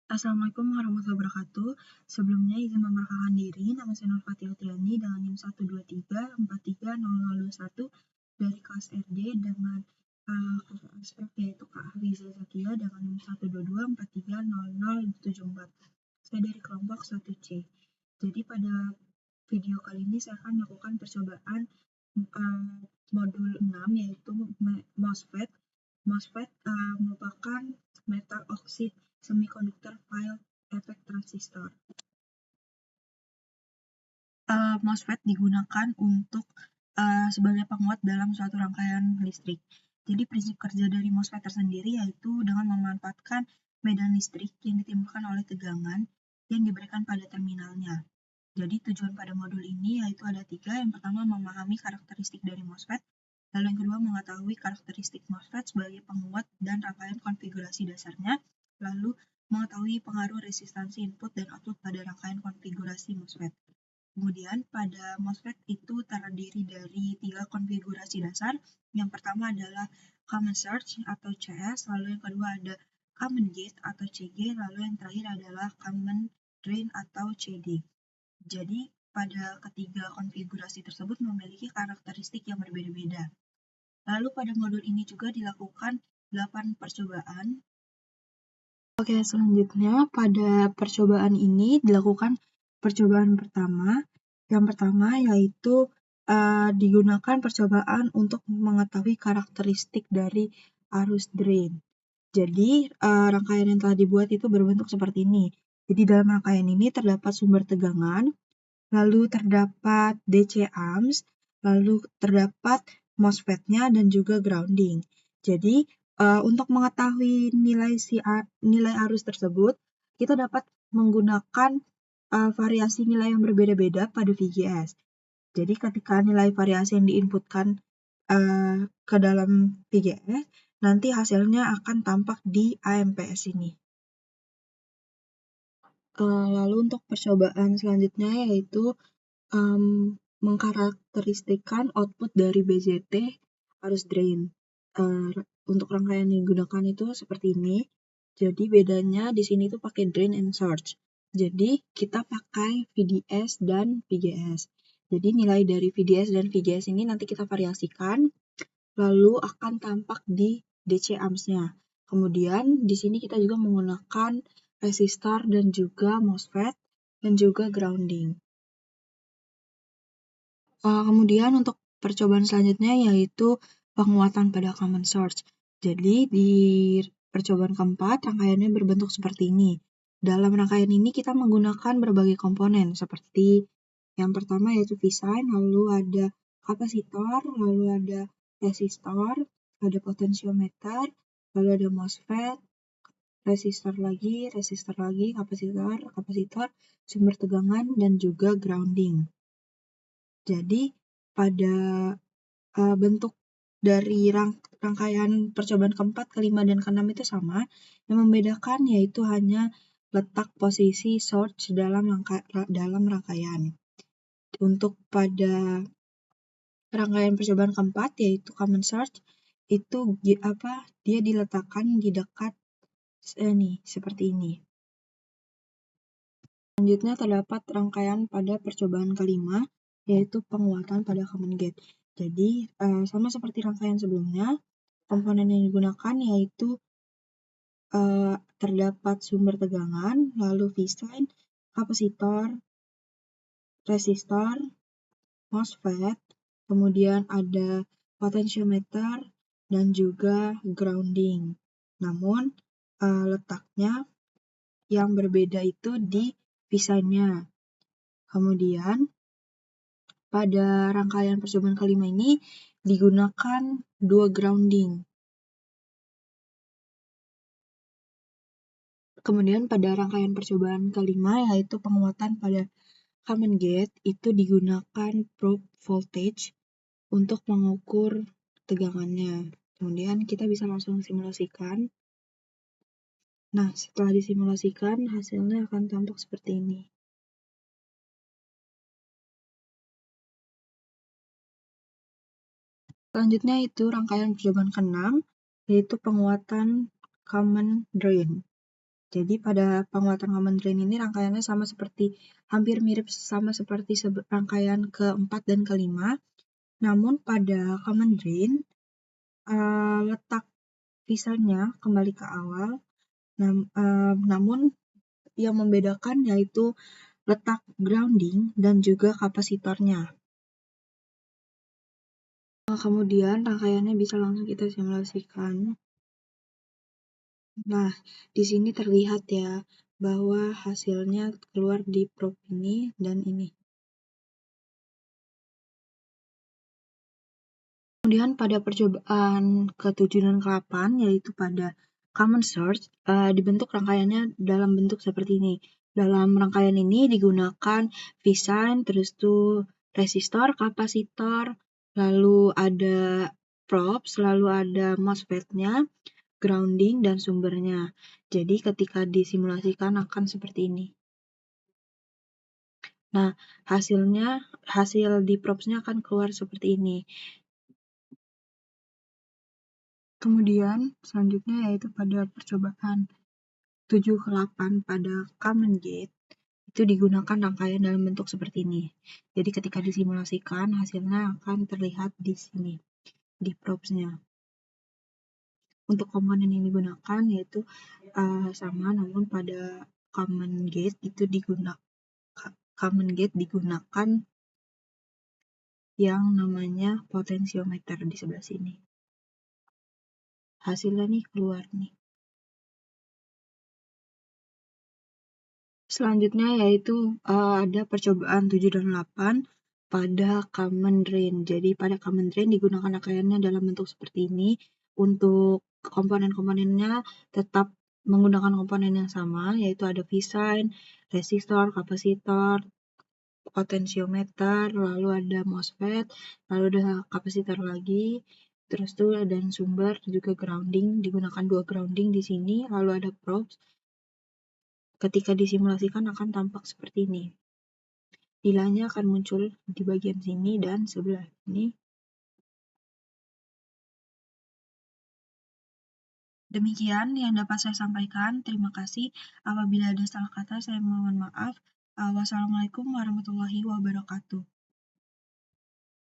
Assalamualaikum warahmatullahi wabarakatuh. Sebelumnya izin memperkenalkan diri, nama saya Nur Fatia Utriani dengan NIM 123430021 dari kelas RD dengan kakak aspek yaitu Kak Hafizah Zakia dengan NIM 122430074. Saya dari kelompok 1C. Jadi pada video kali ini saya akan melakukan percobaan modul 6 yaitu MOSFET. MOSFET merupakan metal oxide semiconductor field effect transistor. MOSFET digunakan untuk sebagai penguat dalam suatu rangkaian listrik. Jadi prinsip kerja dari MOSFET tersendiri yaitu dengan memanfaatkan medan listrik yang ditimbulkan oleh tegangan yang diberikan pada terminalnya. Jadi tujuan pada modul ini yaitu ada 3. Yang pertama, memahami karakteristik dari MOSFET. Lalu yang kedua, mengetahui karakteristik MOSFET sebagai penguat dan rangkaian konfigurasi dasarnya. Lalu mengetahui pengaruh resistansi input dan output pada rangkaian konfigurasi MOSFET. Kemudian pada MOSFET itu terdiri dari 3 konfigurasi dasar. Yang pertama adalah common source atau CS, lalu yang kedua ada common gate atau CG, lalu yang terakhir adalah common drain atau CD. Jadi pada ketiga konfigurasi tersebut memiliki karakteristik yang berbeda-beda. Lalu pada modul ini juga dilakukan 8 percobaan. Oke, selanjutnya pada percobaan ini dilakukan percobaan pertama. Yang pertama yaitu digunakan percobaan untuk mengetahui karakteristik dari arus drain. Jadi rangkaian yang telah dibuat itu berbentuk seperti ini. Jadi dalam rangkaian ini terdapat sumber tegangan, lalu terdapat DC arms, lalu terdapat MOSFET-nya dan juga grounding. Jadi untuk mengetahui nilai arus tersebut, kita dapat menggunakan variasi nilai yang berbeda-beda pada VGS. Jadi ketika nilai variasi yang diinputkan ke dalam VGS, nanti hasilnya akan tampak di AMPS ini. Lalu untuk percobaan selanjutnya yaitu mengkarakteristikkan output dari BJT arus drain. Untuk rangkaian yang digunakan itu seperti ini. Jadi bedanya di sini tuh pakai drain and source. Jadi kita pakai VDS dan VGS. Jadi nilai dari VDS dan VGS ini nanti kita variasikan, lalu akan tampak di DC amps-nya. Kemudian di sini kita juga menggunakan resistor dan juga MOSFET dan juga grounding. Kemudian untuk percobaan selanjutnya yaitu penguatan pada common source. Jadi di percobaan keempat rangkaiannya berbentuk seperti ini. Dalam rangkaian ini kita menggunakan berbagai komponen seperti yang pertama yaitu V-sign, lalu ada kapasitor, lalu ada resistor, ada potensiometer, lalu ada MOSFET, resistor lagi, kapasitor, sumber tegangan, dan juga grounding. Jadi pada bentuk dari rangkaian percobaan keempat, kelima, dan keenam itu sama. Yang membedakan yaitu hanya letak posisi source dalam rangkaian. Untuk pada rangkaian percobaan keempat yaitu common source itu dia diletakkan di dekat seperti ini. Selanjutnya terdapat rangkaian pada percobaan kelima yaitu penguatan pada common gate. Jadi sama seperti rangkaian sebelumnya, komponen yang digunakan yaitu terdapat sumber tegangan, lalu V-sign, kapasitor, resistor, MOSFET, kemudian ada potentiometer dan juga grounding. Namun letaknya yang berbeda itu di V-sign-nya. Kemudian pada rangkaian percobaan kelima ini digunakan 2 grounding. Kemudian pada rangkaian percobaan kelima yaitu penguatan pada common gate itu digunakan probe voltage untuk mengukur tegangannya. Kemudian kita bisa langsung simulasikan. Nah, setelah disimulasikan hasilnya akan tampak seperti ini. Selanjutnya itu rangkaian percobaan ke-6 yaitu penguatan common drain. Jadi pada penguatan common drain ini rangkaiannya hampir mirip sama seperti rangkaian keempat dan kelima. Namun pada common drain letak pisahnya kembali ke awal. Namun yang membedakan yaitu letak grounding dan juga kapasitornya. Kemudian rangkaiannya bisa langsung kita simulasikan. Nah, di sini terlihat ya bahwa hasilnya keluar di probe ini dan ini. Kemudian pada percobaan ke-7 dan ke-8 yaitu pada common source dibentuk rangkaiannya dalam bentuk seperti ini. Dalam rangkaian ini digunakan V-sign, terus tuh resistor, kapasitor, lalu ada probes, lalu ada MOSFET-nya, grounding, dan sumbernya. Jadi ketika disimulasikan akan seperti ini. Nah, hasil di probes-nya akan keluar seperti ini. Kemudian selanjutnya yaitu pada percobaan 7 ke 8 pada common gate itu digunakan rangkaian dalam bentuk seperti ini. Jadi ketika disimulasikan hasilnya akan terlihat di sini di probes-nya. Untuk komponen yang digunakan yaitu sama, namun pada common gate digunakan yang namanya potensiometer di sebelah sini. Hasilnya nih keluar nih. Selanjutnya yaitu ada percobaan 7 dan 8 pada common drain. Jadi pada common drain digunakan rangkaiannya dalam bentuk seperti ini. Untuk komponen-komponennya tetap menggunakan komponen yang sama, yaitu ada V-sign, resistor, kapasitor, potensiometer, lalu ada MOSFET, lalu ada kapasitor lagi, terus tuh dan sumber juga grounding, digunakan 2 grounding di sini, lalu ada probes. Ketika disimulasikan akan tampak seperti ini. Nilainya akan muncul di bagian sini dan sebelah ini. Demikian yang dapat saya sampaikan. Terima kasih. Apabila ada salah kata, saya mohon maaf. Wassalamualaikum warahmatullahi wabarakatuh.